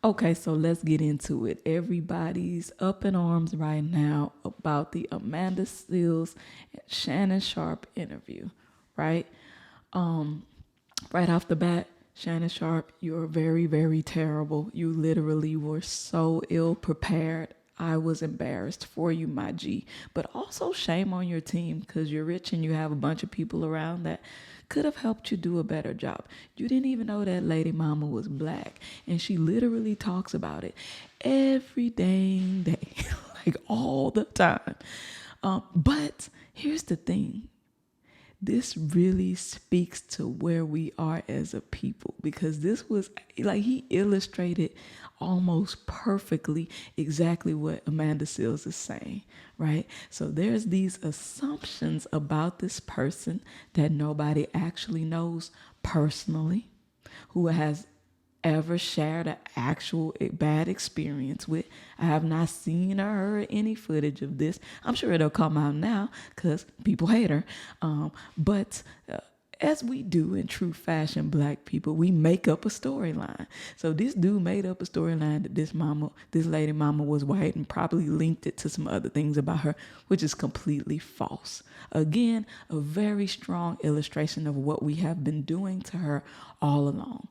Okay, so let's get into it. Everybody's up in arms right now about the Amanda Seales and Shannon Sharpe interview, right? Um, right off the bat, Shannon Sharpe, you're very, very terrible. You literally were so ill prepared. I was embarrassed for you, my G. But also shame on your team because you're rich and you have a bunch of people around that could have helped you do a better job. You didn't even know that lady mama was black. And she literally talks about it every dang day, like all the time. But here's the thing, this really speaks to where we are as a people, because this was like he illustrated almost perfectly exactly what Amanda Seales is saying, right? So there's these assumptions about this person that nobody actually knows personally, who has ever shared an actual bad experience with. I have not seen or heard any footage of this. I'm sure it'll come out now because people hate her. But as we do in true fashion, black people, we make up a storyline. So this dude made up a storyline that this lady mama was white and probably linked it to some other things about her, which is completely false. Again, a very strong illustration of what we have been doing to her all along.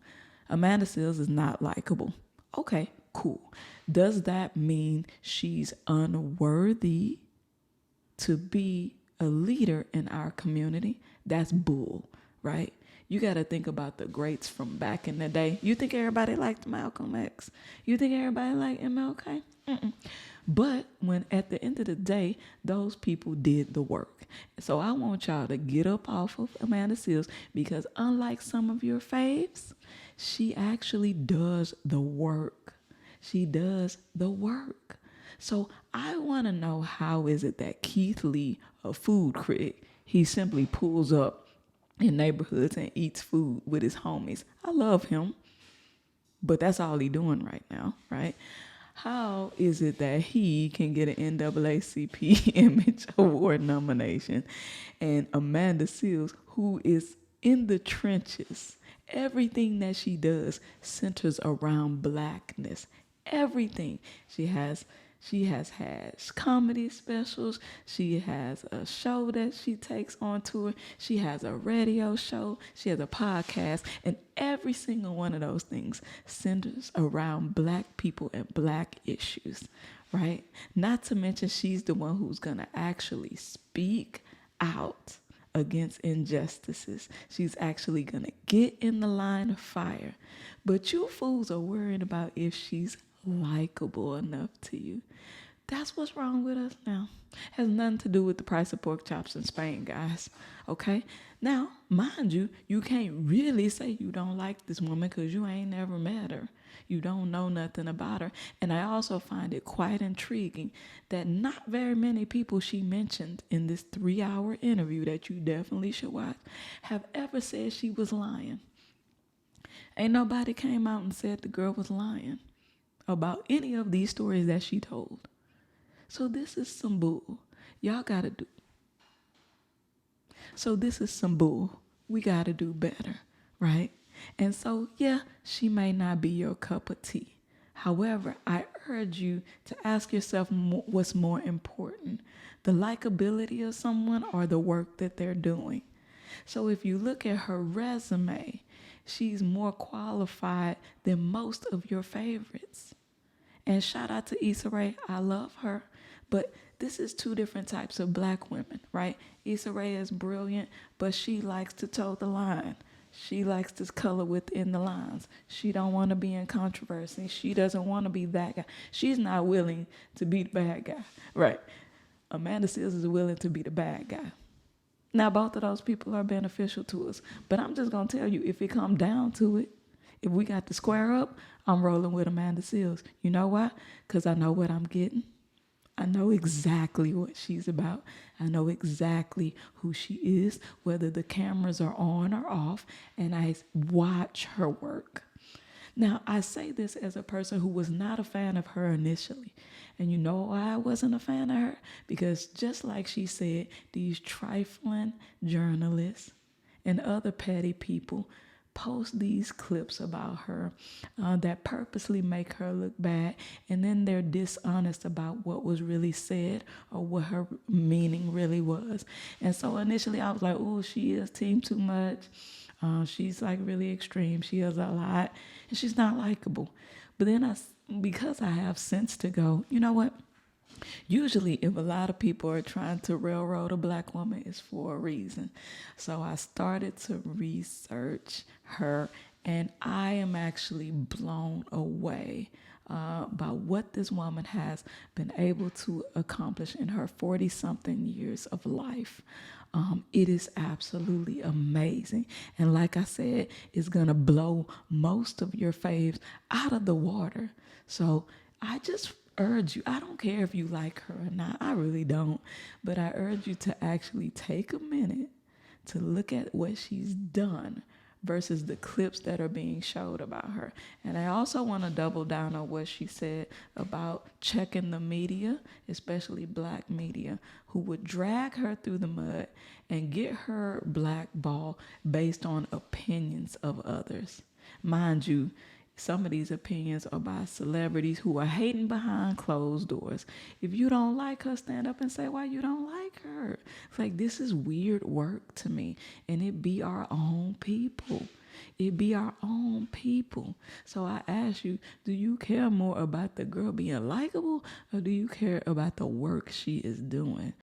Amanda Seales is not likable. Okay, cool. Does that mean she's unworthy to be a leader in our community? That's bull, right? You got to think about the greats from back in the day. You think everybody liked Malcolm X? You think everybody liked MLK? Mm-mm. But when at the end of the day, those people did the work. So I want y'all to get up off of Amanda Seales, because unlike some of your faves, she actually does the work. She does the work. So I want to know, how is it that Keith Lee, a food critic, he simply pulls up in neighborhoods and eats food with his homies? I love him, but that's all he doing right now, right? How is it that he can get an NAACP Image Award nomination, and Amanda Seales, who is in the trenches, everything that she does centers around blackness. Everything. She has had comedy specials. She has a show that she takes on tour. She has a radio show. She has a podcast. And every single one of those things centers around black people and black issues, right? Not to mention, she's the one who's going to actually speak out against injustices. She's actually going to get in the line of fire. But you fools are worried about if she's likable enough to you. That's what's wrong with us now. Has nothing to do with the price of pork chops in Spain, guys. Okay? Now, mind you, you can't really say you don't like this woman because you ain't never met her. You don't know nothing about her. And I also find it quite intriguing that not very many people she mentioned in this 3-hour interview that you definitely should watch have ever said she was lying. Ain't nobody came out and said the girl was lying about any of these stories that she told. So this is some bull. Y'all gotta do. So this is some bull. We gotta do better, right? And so, yeah, she may not be your cup of tea. However, I urge you to ask yourself what's more important, the likability of someone or the work that they're doing. So if you look at her resume, she's more qualified than most of your favorites. And shout out to Issa Rae. I love her. But this is two different types of black women, right? Issa Rae is brilliant, but she likes to toe the line. She likes to color within the lines. She don't want to be in controversy. She doesn't want to be that guy. She's not willing to be the bad guy, right? Amanda Seales is willing to be the bad guy. Now, both of those people are beneficial to us. But I'm just going to tell you, if it come down to it, if we got to square up, I'm rolling with Amanda Seales. You know why? Because I know what I'm getting. I know exactly what she's about. I know exactly who she is, whether the cameras are on or off, and I watch her work. Now, I say this as a person who was not a fan of her initially. And you know why I wasn't a fan of her? Because just like she said, these trifling journalists and other petty people post these clips about her that purposely make her look bad, and then they're dishonest about what was really said or what her meaning really was. And so initially I was like, oh, she is team too much. She's like really extreme. She is a lot, and she's not likable. But then because I have sense to go, you know what? Usually, if a lot of people are trying to railroad a black woman, it's for a reason. So I started to research her, and I am actually blown away by what this woman has been able to accomplish in her 40 something years of life. It is absolutely amazing. And like I said, it's going to blow most of your faves out of the water. So I just urge you, I don't care if you like her or not, I really don't, but I urge you to actually take a minute to look at what she's done versus the clips that are being showed about her. And I also want to double down on what she said about checking the media, especially black media, who would drag her through the mud and get her blackball based on opinions of others. Mind you, some of these opinions are by celebrities who are hating behind closed doors. If you don't like her, stand up and say why you don't like her. It's like, this is weird work to me. And it be our own people. It be our own people. So I ask you, do you care more about the girl being likable, or do you care about the work she is doing?